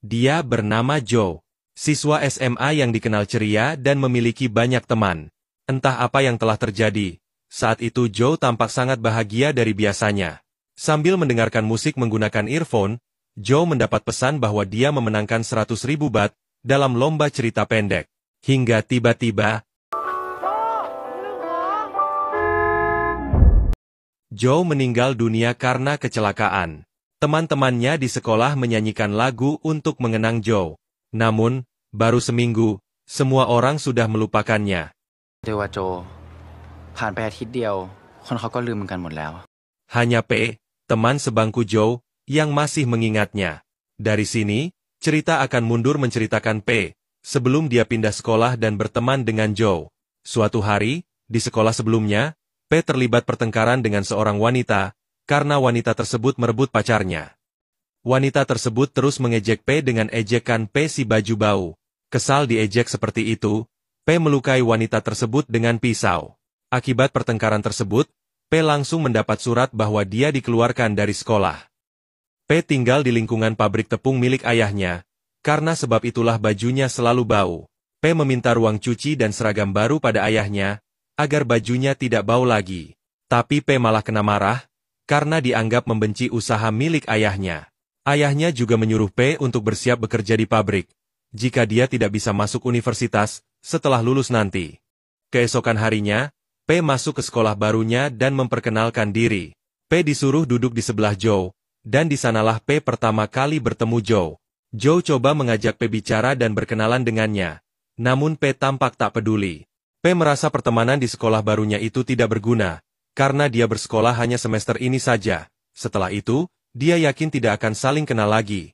Dia bernama Joe, siswa SMA yang dikenal ceria dan memiliki banyak teman. Entah apa yang telah terjadi, saat itu Joe tampak sangat bahagia dari biasanya. Sambil mendengarkan musik menggunakan earphone, Joe mendapat pesan bahwa dia memenangkan 100.000 baht dalam lomba cerita pendek. Hingga tiba-tiba, Joe meninggal dunia karena kecelakaan. Teman-temannya di sekolah menyanyikan lagu untuk mengenang Joe. Namun, baru seminggu, semua orang sudah melupakannya. เจอว่าโจผ่านไปอาทิตย์เดียวคนเขาก็ลืมมันกันหมดแล้ว Hanya P, teman sebangku Joe, yang masih mengingatnya. Dari sini, cerita akan mundur menceritakan P, sebelum dia pindah sekolah dan berteman dengan Joe. Suatu hari, di sekolah sebelumnya, P terlibat pertengkaran dengan seorang wanita, karena wanita tersebut merebut pacarnya. Wanita tersebut terus mengejek P dengan ejekan P si baju bau. Kesal diejek seperti itu, P melukai wanita tersebut dengan pisau. Akibat pertengkaran tersebut, P langsung mendapat surat bahwa dia dikeluarkan dari sekolah. P tinggal di lingkungan pabrik tepung milik ayahnya, karena sebab itulah bajunya selalu bau. P meminta ruang cuci dan seragam baru pada ayahnya, agar bajunya tidak bau lagi. Tapi P malah kena marah, karena dianggap membenci usaha milik ayahnya. Ayahnya juga menyuruh P untuk bersiap bekerja di pabrik, jika dia tidak bisa masuk universitas setelah lulus nanti. Keesokan harinya, P masuk ke sekolah barunya dan memperkenalkan diri. P disuruh duduk di sebelah Joe, dan di sanalah P pertama kali bertemu Joe. Joe coba mengajak P bicara dan berkenalan dengannya, namun P tampak tak peduli. P merasa pertemanan di sekolah barunya itu tidak berguna, karena dia bersekolah hanya semester ini saja. Setelah itu, dia yakin tidak akan saling kenal lagi.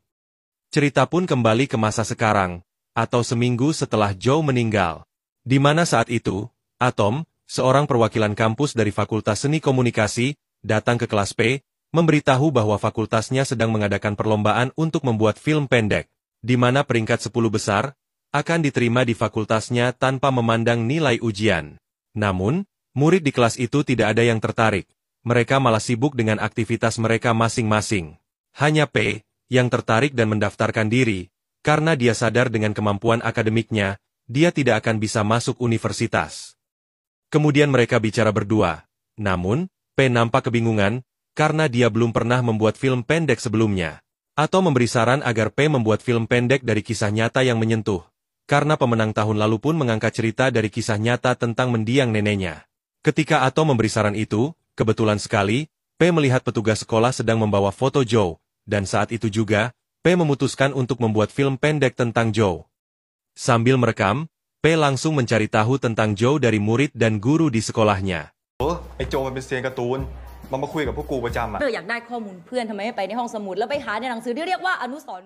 Cerita pun kembali ke masa sekarang, atau seminggu setelah Joe meninggal. Di mana saat itu, Atom, seorang perwakilan kampus dari Fakultas Seni Komunikasi, datang ke kelas P, memberitahu bahwa fakultasnya sedang mengadakan perlombaan untuk membuat film pendek, di mana peringkat 10 besar akan diterima di fakultasnya tanpa memandang nilai ujian. Namun, murid di kelas itu tidak ada yang tertarik. Mereka malah sibuk dengan aktivitas mereka masing-masing. Hanya P yang tertarik dan mendaftarkan diri, karena dia sadar dengan kemampuan akademiknya, dia tidak akan bisa masuk universitas. Kemudian mereka bicara berdua. Namun, P nampak kebingungan, karena dia belum pernah membuat film pendek sebelumnya. Atau memberi saran agar P membuat film pendek dari kisah nyata yang menyentuh, karena pemenang tahun lalu pun mengangkat cerita dari kisah nyata tentang mendiang neneknya. Ketika Atom memberi saran itu, kebetulan sekali, P melihat petugas sekolah sedang membawa foto Joe, dan saat itu juga, P memutuskan untuk membuat film pendek tentang Joe. Sambil merekam, P langsung mencari tahu tentang Joe dari murid dan guru di sekolahnya. ไอ้โจมันเป็นเซียนการ์ตูนมันมาคุยกับพวกกูประจำอะ อยากได้ข้อมูลเพื่อนทำไมไม่ไปในห้องสมุดแล้วไปหาในหนังสือที่เรียกว่าอนุสรณ์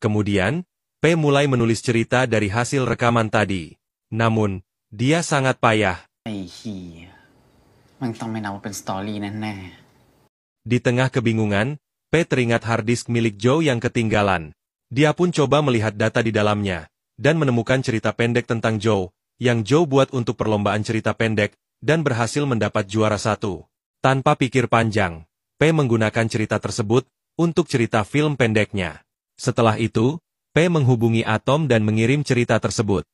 Kemudian, P mulai menulis cerita dari hasil rekaman tadi. Namun, dia sangat payah. ไอ้เหี้ยมันต้องไม่นับว่าเป็นสตอรี่แน่ Di tengah kebingungan, P teringat hard disk milik Joe yang ketinggalan. Dia pun coba melihat data di dalamnya, dan menemukan cerita pendek tentang Joe, yang Joe buat untuk perlombaan cerita pendek, dan berhasil mendapat juara 1. Tanpa pikir panjang, P menggunakan cerita tersebut untuk cerita film pendeknya. Setelah itu, P menghubungi Atom dan mengirim cerita tersebut.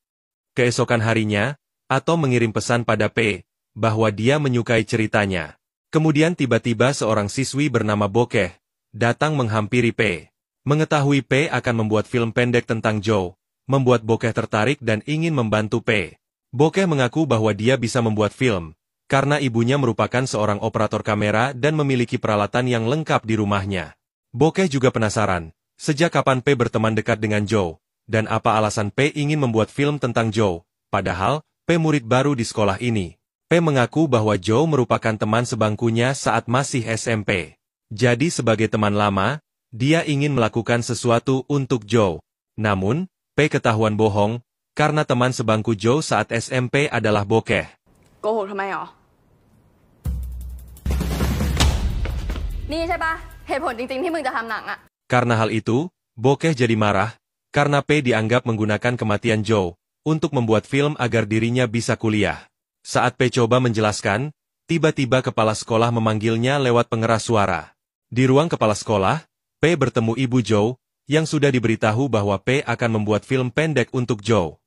Keesokan harinya, Atom mengirim pesan pada P, bahwa dia menyukai ceritanya. Kemudian tiba-tiba seorang siswi bernama Bokeh, datang menghampiri P. Mengetahui P akan membuat film pendek tentang Joe, membuat Bokeh tertarik dan ingin membantu P. Bokeh mengaku bahwa dia bisa membuat film, karena ibunya merupakan seorang operator kamera dan memiliki peralatan yang lengkap di rumahnya. Bokeh juga penasaran, sejak kapan P berteman dekat dengan Joe, dan apa alasan P ingin membuat film tentang Joe, padahal P murid baru di sekolah ini. P mengaku bahwa Joe merupakan teman sebangkunya saat masih SMP. Jadi sebagai teman lama, dia ingin melakukan sesuatu untuk Joe. Namun, P ketahuan bohong, karena teman sebangku Joe saat SMP adalah Bokeh. โกหกทำไมหรอ นี่ใช่ปะเหตุผลจริงๆที่มึงจะทำหนังอะ Karena hal itu, Bokeh jadi marah, karena P dianggap menggunakan kematian Joe untuk membuat film agar dirinya bisa kuliah. Saat P coba menjelaskan, tiba-tiba kepala sekolah memanggilnya lewat pengeras suara. Di ruang kepala sekolah, P bertemu ibu Joe, yang sudah diberitahu bahwa P akan membuat film pendek untuk Joe.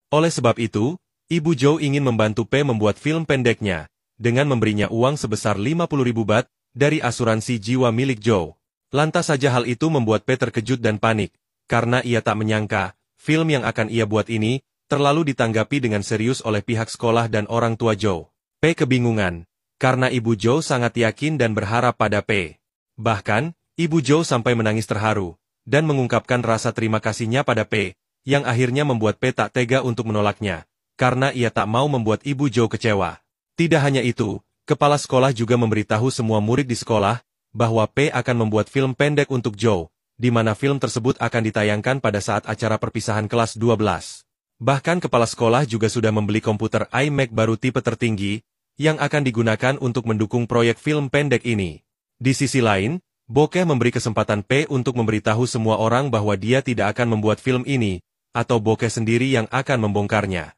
Oleh sebab itu, Ibu Joe ingin membantu P membuat film pendeknya, dengan memberinya uang sebesar 50.000 baht dari asuransi jiwa milik Joe. Lantas saja hal itu membuat P terkejut dan panik, karena ia tak menyangka, film yang akan ia buat ini, terlalu ditanggapi dengan serius oleh pihak sekolah dan orang tua Joe. P kebingungan, karena Ibu Joe sangat yakin dan berharap pada P. Bahkan, Ibu Joe sampai menangis terharu, dan mengungkapkan rasa terima kasihnya pada P, yang akhirnya membuat P tak tega untuk menolaknya, karena ia tak mau membuat Ibu Joe kecewa. Tidak hanya itu, kepala sekolah juga memberitahu semua murid di sekolah, bahwa P akan membuat film pendek untuk Joe, di mana film tersebut akan ditayangkan pada saat acara perpisahan kelas 12. Bahkan kepala sekolah juga sudah membeli komputer iMac baru tipe tertinggi, yang akan digunakan untuk mendukung proyek film pendek ini. Di sisi lain, Bokeh memberi kesempatan P untuk memberitahu semua orang bahwa dia tidak akan membuat film ini, atau Bokeh sendiri yang akan membongkarnya.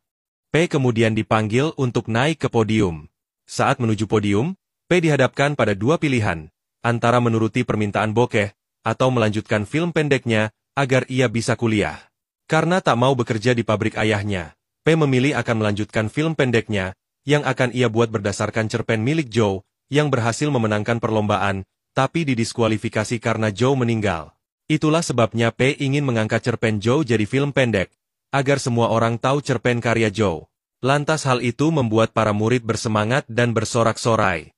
P kemudian dipanggil untuk naik ke podium. Saat menuju podium, P dihadapkan pada dua pilihan, antara menuruti permintaan Bokeh, atau melanjutkan film pendeknya, agar ia bisa kuliah. Karena tak mau bekerja di pabrik ayahnya, P memilih akan melanjutkan film pendeknya, yang akan ia buat berdasarkan cerpen milik Joe, yang berhasil memenangkan perlombaan, tapi didiskualifikasi karena Joe meninggal. Itulah sebabnya P ingin mengangkat cerpen Joe jadi film pendek, agar semua orang tahu cerpen karya Joe. Lantas hal itu membuat para murid bersemangat dan bersorak-sorai.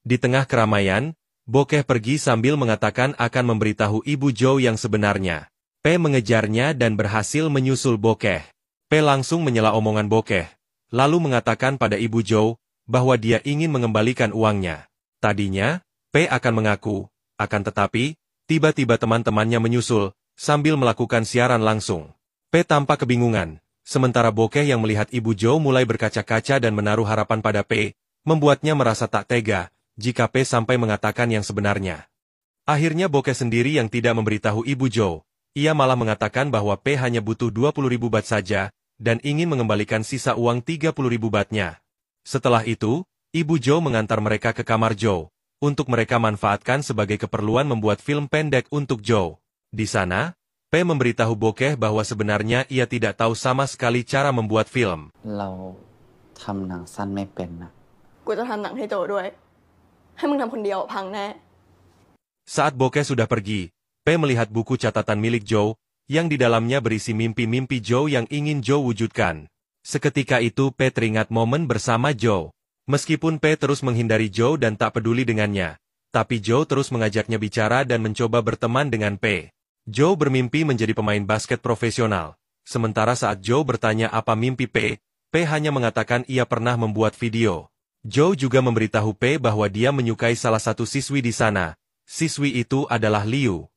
Di tengah keramaian, Bokeh pergi sambil mengatakan akan memberitahu Ibu Joe yang sebenarnya. P mengejarnya dan berhasil menyusul Bokeh. P langsung menyela omongan Bokeh, lalu mengatakan pada Ibu Joe, bahwa dia ingin mengembalikan uangnya. Tadinya, P akan mengaku, akan tetapi, tiba-tiba teman-temannya menyusul, sambil melakukan siaran langsung. P tampak kebingungan, sementara Bokeh yang melihat Ibu Joe mulai berkaca-kaca dan menaruh harapan pada P, membuatnya merasa tak tega, jika P sampai mengatakan yang sebenarnya. Akhirnya Bokeh sendiri yang tidak memberitahu Ibu Joe, ia malah mengatakan bahwa P hanya butuh 20.000 baht saja, dan ingin mengembalikan sisa uang 30.000 bahtnya. Setelah itu, Ibu Joe mengantar mereka ke kamar Joe, untuk mereka manfaatkan sebagai keperluan membuat film pendek untuk Joe. Di sana, P memberitahu Bokeh bahwa sebenarnya ia tidak tahu sama sekali cara membuat film. เราทำหนังสั้นไม่เป็นนะ กูจะทำหนังให้โจด้วย ให้มึงทำคนเดียวพังแน่ Saat Bokeh sudah pergi, P melihat buku catatan milik Joe, yang di dalamnya berisi mimpi-mimpi Joe yang ingin Joe wujudkan. Seketika itu P teringat momen bersama Joe. Meskipun P terus menghindari Joe dan tak peduli dengannya, tapi Joe terus mengajaknya bicara dan mencoba berteman dengan P. Joe bermimpi menjadi pemain basket profesional. Sementara saat Joe bertanya apa mimpi P, P hanya mengatakan ia pernah membuat video. Joe juga memberitahu P bahwa dia menyukai salah satu siswi di sana. Siswi itu adalah Liu.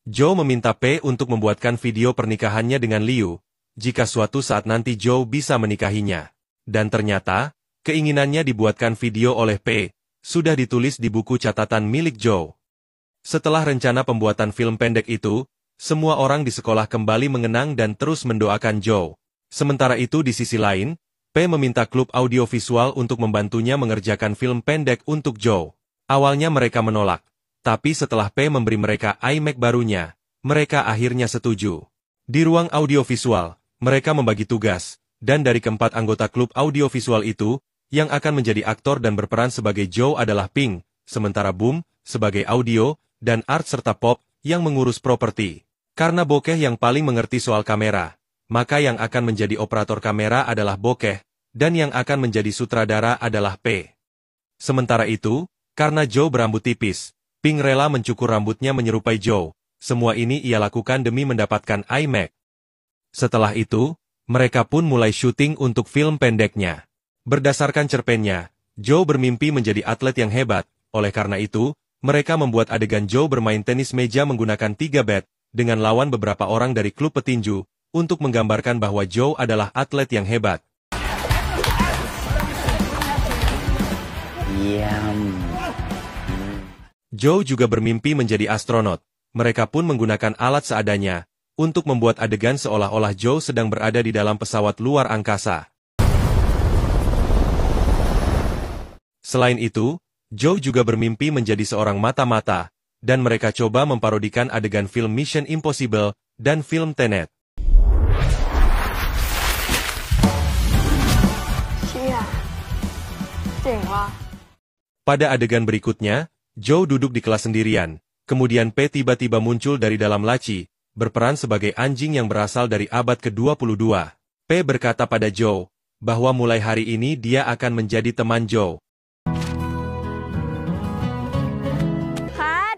Joe meminta P untuk membuatkan video pernikahannya dengan Liu, jika suatu saat nanti Joe bisa menikahinya. Dan ternyata, keinginannya dibuatkan video oleh P, sudah ditulis di buku catatan milik Joe. Setelah rencana pembuatan film pendek itu, semua orang di sekolah kembali mengenang dan terus mendoakan Joe. Sementara itu di sisi lain, P meminta klub audiovisual untuk membantunya mengerjakan film pendek untuk Joe. Awalnya mereka menolak, tapi setelah P memberi mereka iMac barunya, mereka akhirnya setuju. Di ruang audiovisual, mereka membagi tugas, dan dari keempat anggota klub audiovisual itu, yang akan menjadi aktor dan berperan sebagai Joe adalah Pink, sementara Boom, sebagai audio, dan Art serta Pop, yang mengurus properti. Karena Bokeh yang paling mengerti soal kamera, maka yang akan menjadi operator kamera adalah Bokeh, dan yang akan menjadi sutradara adalah P. Sementara itu, karena Joe berambut tipis, Pink rela mencukur rambutnya menyerupai Joe. Semua ini ia lakukan demi mendapatkan iMac. Setelah itu, mereka pun mulai syuting untuk film pendeknya. Berdasarkan cerpennya, Joe bermimpi menjadi atlet yang hebat. Oleh karena itu, mereka membuat adegan Joe bermain tenis meja menggunakan 3 bat, dengan lawan beberapa orang dari klub petinju, untuk menggambarkan bahwa Joe adalah atlet yang hebat. Joe juga bermimpi menjadi astronot. Mereka pun menggunakan alat seadanya, untuk membuat adegan seolah-olah Joe sedang berada di dalam pesawat luar angkasa. Selain itu, Joe juga bermimpi menjadi seorang mata-mata, dan mereka coba memparodikan adegan film Mission Impossible dan film Tenet. เชี่ยเจ๋งว่ะ Pada adegan berikutnya, Joe duduk di kelas sendirian, kemudian P tiba-tiba muncul dari dalam laci, berperan sebagai anjing yang berasal dari abad ke-22. P berkata pada Joe, bahwa mulai hari ini dia akan menjadi teman Joe. คัด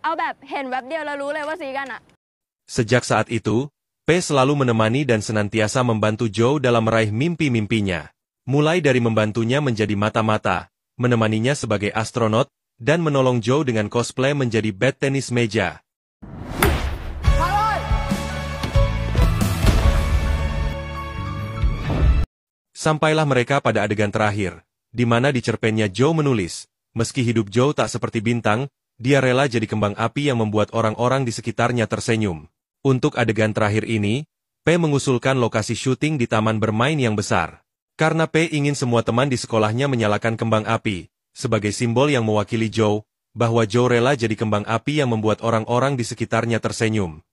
เอาแบบเห็นแวบเดียวแล้วรู้เลยว่าซีกันอะ Sejak saat itu, P selalu menemani dan senantiasa membantu Joe dalam meraih mimpi-mimpinya. Mulai dari membantunya menjadi mata-mata, menemaninya sebagai astronot, dan menolong Joe dengan cosplay menjadi bat tenis meja. Sampailah mereka pada adegan terakhir, di mana di cerpennya Joe menulis, meski hidup Joe tak seperti bintang, dia rela jadi kembang api yang membuat orang-orang di sekitarnya tersenyum. Untuk adegan terakhir ini, P mengusulkan lokasi syuting di taman bermain yang besar. Karena P ingin semua teman di sekolahnya menyalakan kembang api, sebagai simbol yang mewakili Joe, bahwa Joe rela jadi kembang api yang membuat orang-orang di sekitarnya tersenyum.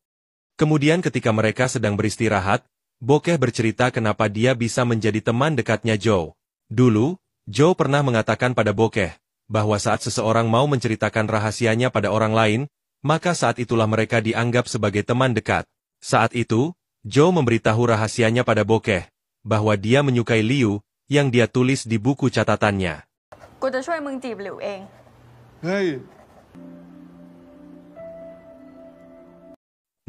Kemudian ketika mereka sedang beristirahat, Bokeh bercerita kenapa dia bisa menjadi teman dekatnya Joe. Dulu, Joe pernah mengatakan pada Bokeh, bahwa saat seseorang mau menceritakan rahasianya pada orang lain, maka saat itulah mereka dianggap sebagai teman dekat. Saat itu, Joe memberitahu rahasianya pada Bokeh, bahwa dia menyukai Liu, yang dia tulis di buku catatannya. กูจะช่วยมึงจีบหลิวเอง เฮ้ย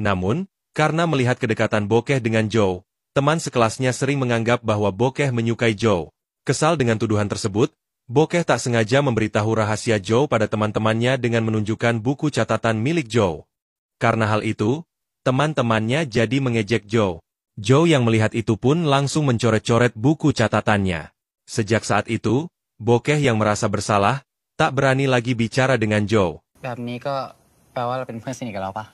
Namun, karena melihat kedekatan Bokeh dengan Joe, teman sekelasnya sering menganggap bahwa Bokeh menyukai Joe. Kesal dengan tuduhan tersebut, Bokeh tak sengaja memberitahu rahasia Joe pada teman-temannya dengan menunjukkan buku catatan milik Joe. Karena hal itu, teman-temannya jadi mengejek Joe. Joe yang melihat itu pun langsung mencoret-coret buku catatannya. Sejak saat itu, Bokeh yang merasa bersalah, tak berani lagi bicara dengan Joe. แบบนี้ก็แปลว่าเราเป็นเพื่อนสนิทกันแล้วปะ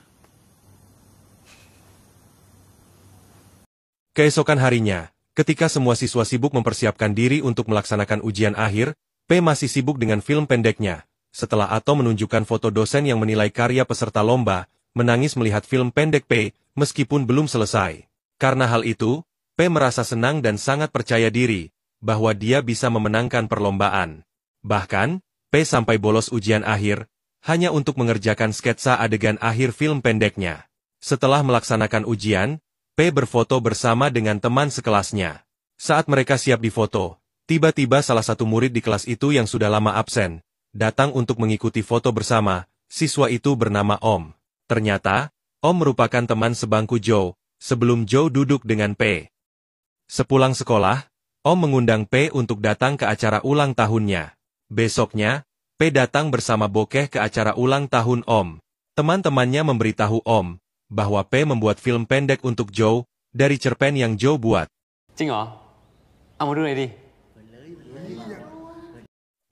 Keesokan harinya, ketika semua siswa sibuk mempersiapkan diri untuk melaksanakan ujian akhir, P masih sibuk dengan film pendeknya. Setelah Ato menunjukkan foto dosen yang menilai karya peserta lomba, menangis melihat film pendek P, meskipun belum selesai. Karena hal itu, P merasa senang dan sangat percaya diri, bahwa dia bisa memenangkan perlombaan. Bahkan, P sampai bolos ujian akhir, hanya untuk mengerjakan sketsa adegan akhir film pendeknya. Setelah melaksanakan ujian, P berfoto bersama dengan teman sekelasnya. Saat mereka siap difoto, tiba-tiba salah satu murid di kelas itu yang sudah lama absen, datang untuk mengikuti foto bersama. Siswa itu bernama Om. Ternyata, Om merupakan teman sebangku Joe, sebelum Joe duduk dengan P. Sepulang sekolah, Om mengundang P untuk datang ke acara ulang tahunnya. Besoknya, P datang bersama Bokeh ke acara ulang tahun Om. Teman-temannya memberitahu Om, bahwa P membuat film pendek untuk Joe, dari cerpen yang Joe buat. จริงเหรอ เอามาดูหน่อยดิ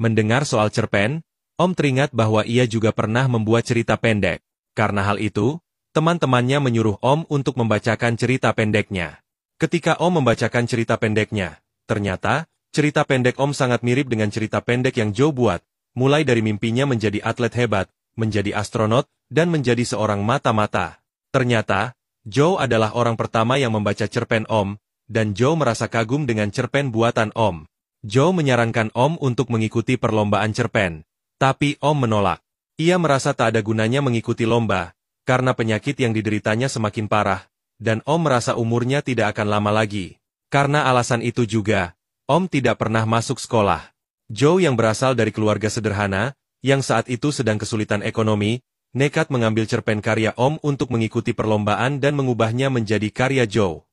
Mendengar soal cerpen, Om teringat bahwa ia juga pernah membuat cerita pendek. Karena hal itu, teman-temannya menyuruh Om untuk membacakan cerita pendeknya. Ketika Om membacakan cerita pendeknya, ternyata, cerita pendek Om sangat mirip dengan cerita pendek yang Joe buat, mulai dari mimpinya menjadi atlet hebat, menjadi astronot, dan menjadi seorang mata-mata. Ternyata, Joe adalah orang pertama yang membaca cerpen Om, dan Joe merasa kagum dengan cerpen buatan Om. Joe menyarankan Om untuk mengikuti perlombaan cerpen, tapi Om menolak. Ia merasa tak ada gunanya mengikuti lomba, karena penyakit yang dideritanya semakin parah, dan Om merasa umurnya tidak akan lama lagi. Karena alasan itu juga, Om tidak pernah masuk sekolah. Joe yang berasal dari keluarga sederhana, yang saat itu sedang kesulitan ekonomi, nekat mengambil cerpen karya Om untuk mengikuti perlombaan dan mengubahnya menjadi karya Joe.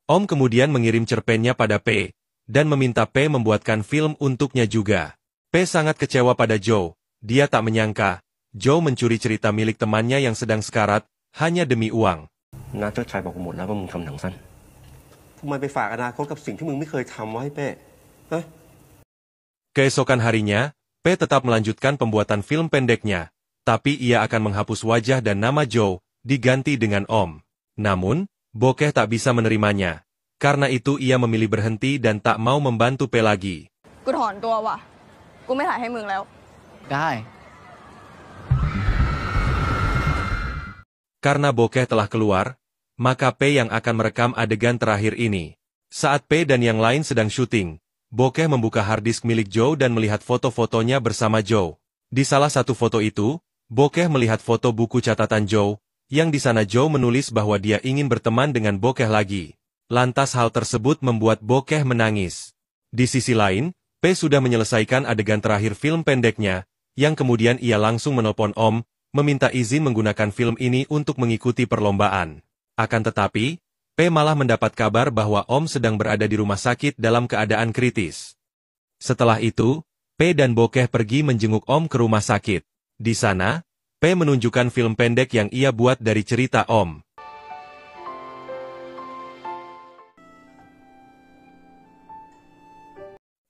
Om kemudian mengirim cerpennya pada P, dan meminta P membuatkan film untuknya juga. P sangat kecewa pada Joe, dia tak menyangka, Joe mencuri cerita milik temannya yang sedang sekarat, hanya demi uang. น้าเจ้าชายบอกกูหมดแล้วว่ามึงทำหนังสั้นทำไมไปฝากอนาคตกับสิ่งที่มึงไม่เคยทำไว้เป้ฮะ Keesokan harinya, P tetap melanjutkan pembuatan film pendeknya, tapi ia akan menghapus wajah dan nama Joe, diganti dengan Om. Namun, Bokeh tak bisa menerimanya. Karena itu ia memilih berhenti dan tak mau membantu P lagi. กูถอนตัวว่ะ กูไม่ถ่ายให้มึงแล้ว ได้ Karena bokeh telah keluar, maka P yang akan merekam adegan terakhir ini. Saat P dan yang lain sedang syuting, bokeh membuka harddisk milik Joe dan melihat foto-fotonya bersama Joe. Di salah satu foto itu, bokeh melihat foto buku catatan Joe, yang di sana Joe menulis bahwa dia ingin berteman dengan bokeh lagi. Lantas hal tersebut membuat bokeh menangis. Di sisi lain, P sudah menyelesaikan adegan terakhir film pendeknya, yang kemudian ia langsung menelpon Om, meminta izin menggunakan film ini untuk mengikuti perlombaan. Akan tetapi, P malah mendapat kabar bahwa Om sedang berada di rumah sakit dalam keadaan kritis. Setelah itu, P dan bokeh pergi menjenguk Om ke rumah sakit. Di sana, P menunjukkan film pendek yang ia buat dari cerita Om.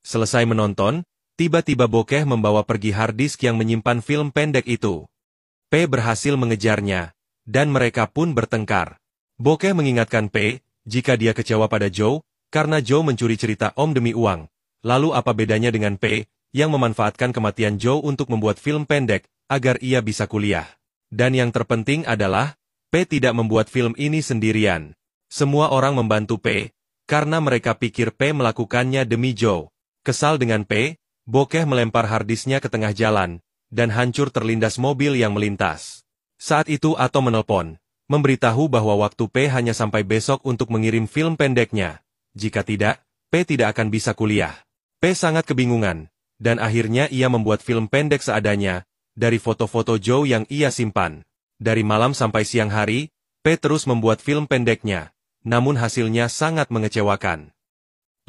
Selesai menonton, tiba-tiba bokeh membawa pergi harddisk yang menyimpan film pendek itu. P berhasil mengejarnya, dan mereka pun bertengkar. Bokeh mengingatkan P, jika dia kecewa pada Joe, karena Joe mencuri cerita Om demi uang. Lalu apa bedanya dengan P, yang memanfaatkan kematian Joe untuk membuat film pendek, agar ia bisa kuliah. Dan yang terpenting adalah, P tidak membuat film ini sendirian. Semua orang membantu P, karena mereka pikir P melakukannya demi Joe. Kesal dengan P, bokeh melempar harddisknya ke tengah jalan, dan hancur terlindas mobil yang melintas. Saat itu Ato menelpon, memberitahu bahwa waktu P hanya sampai besok untuk mengirim film pendeknya. Jika tidak, P tidak akan bisa kuliah. P sangat kebingungan, dan akhirnya ia membuat film pendek seadanya, dari foto-foto Joe yang ia simpan. Dari malam sampai siang hari, P terus membuat film pendeknya, namun hasilnya sangat mengecewakan.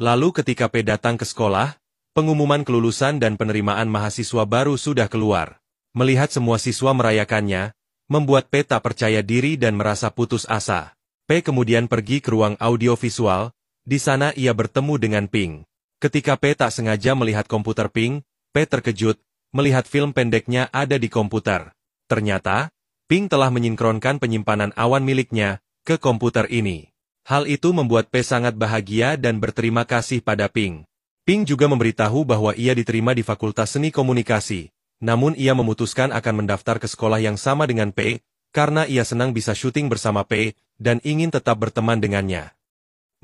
Lalu ketika P datang ke sekolah, pengumuman kelulusan dan penerimaan mahasiswa baru sudah keluar. Melihat semua siswa merayakannya, membuat P tak percaya diri dan merasa putus asa. P kemudian pergi ke ruang audiovisual, di sana ia bertemu dengan Pink. Ketika P tak sengaja melihat komputer Pink, P terkejut, melihat film pendeknya ada di komputer. Ternyata, Pink telah menyinkronkan penyimpanan awan miliknya ke komputer ini. Hal itu membuat P sangat bahagia dan berterima kasih pada Pink. Pink juga memberitahu bahwa ia diterima di Fakultas Seni Komunikasi, namun ia memutuskan akan mendaftar ke sekolah yang sama dengan P, karena ia senang bisa syuting bersama P, dan ingin tetap berteman dengannya.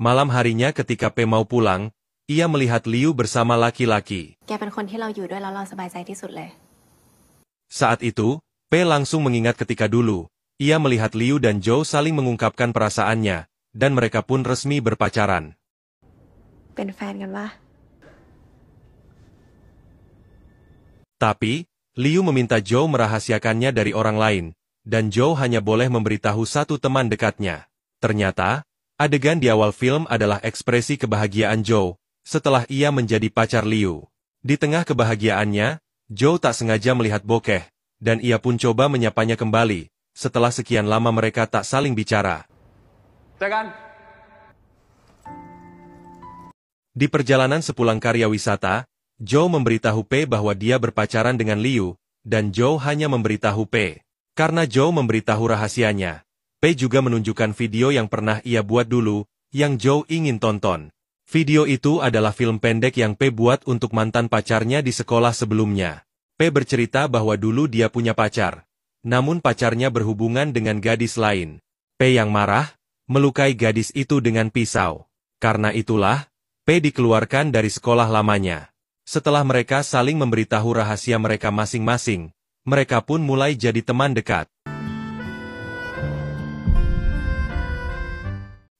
Malam harinya ketika P mau pulang, ia melihat Liu bersama laki-laki. Saat itu, P langsung mengingat ketika dulu, ia melihat Liu dan Joe saling mengungkapkan perasaannya, dan mereka pun resmi berpacaran. Tapi, Liu meminta Joe merahasiakannya dari orang lain, dan Joe hanya boleh memberitahu satu teman dekatnya. Ternyata, adegan di awal film adalah ekspresi kebahagiaan Joe, setelah ia menjadi pacar Liu. Di tengah kebahagiaannya, Joe tak sengaja melihat bokeh, dan ia pun coba menyapanya kembali, setelah sekian lama mereka tak saling bicara. Di perjalanan sepulang karya wisata, Joe memberitahu P bahwa dia berpacaran dengan Liu, dan Joe hanya memberitahu P. Karena Joe memberitahu rahasianya, P juga menunjukkan video yang pernah ia buat dulu, yang Joe ingin tonton. Video itu adalah film pendek yang P buat untuk mantan pacarnya di sekolah sebelumnya. P bercerita bahwa dulu dia punya pacar, namun pacarnya berhubungan dengan gadis lain. P yang marah, melukai gadis itu dengan pisau. Karena itulah, P dikeluarkan dari sekolah lamanya. Setelah mereka saling memberitahu rahasia mereka masing-masing, mereka pun mulai jadi teman dekat.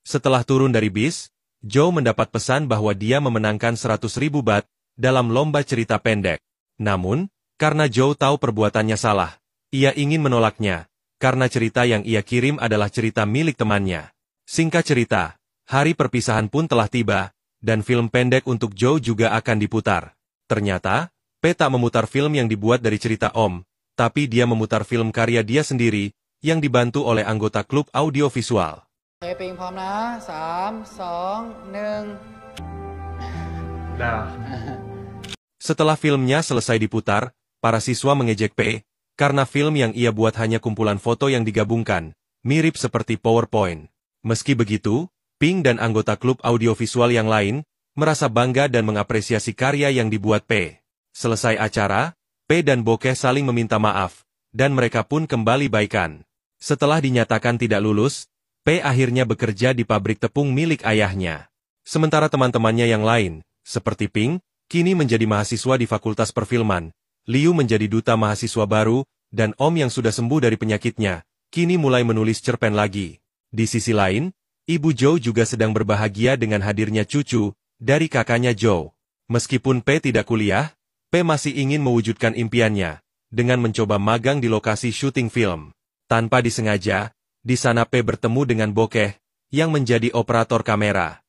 Setelah turun dari bis, Joe mendapat pesan bahwa dia memenangkan 100.000 baht dalam lomba cerita pendek. Namun, karena Joe tahu perbuatannya salah, ia ingin menolaknya, karena cerita yang ia kirim adalah cerita milik temannya. Singkat cerita, hari perpisahan pun telah tiba, dan film pendek untuk Joe juga akan diputar. Ternyata, P tak memutar film yang dibuat dari cerita Om, tapi dia memutar film karya dia sendiri, yang dibantu oleh anggota klub audiovisual. Ping, prom na. 3, 2, 1. Setelah filmnya selesai diputar, para siswa mengejek P, karena film yang ia buat hanya kumpulan foto yang digabungkan, mirip seperti PowerPoint. Meski begitu, Ping dan anggota klub audiovisual yang lain, merasa bangga dan mengapresiasi karya yang dibuat P. Selesai acara, P dan bokeh saling meminta maaf, dan mereka pun kembali baikan. Setelah dinyatakan tidak lulus, P akhirnya bekerja di pabrik tepung milik ayahnya. Sementara teman-temannya yang lain, seperti Ping, kini menjadi mahasiswa di Fakultas Perfilman, Liu menjadi duta mahasiswa baru, dan Om yang sudah sembuh dari penyakitnya, kini mulai menulis cerpen lagi. Di sisi lain, Ibu Zhou juga sedang berbahagia dengan hadirnya cucu dari kakaknya Zhou. Meskipun P tidak kuliah, P masih ingin mewujudkan impiannya dengan mencoba magang di lokasi syuting film. Tanpa disengaja, di sana P bertemu dengan Bokeh yang menjadi operator kamera.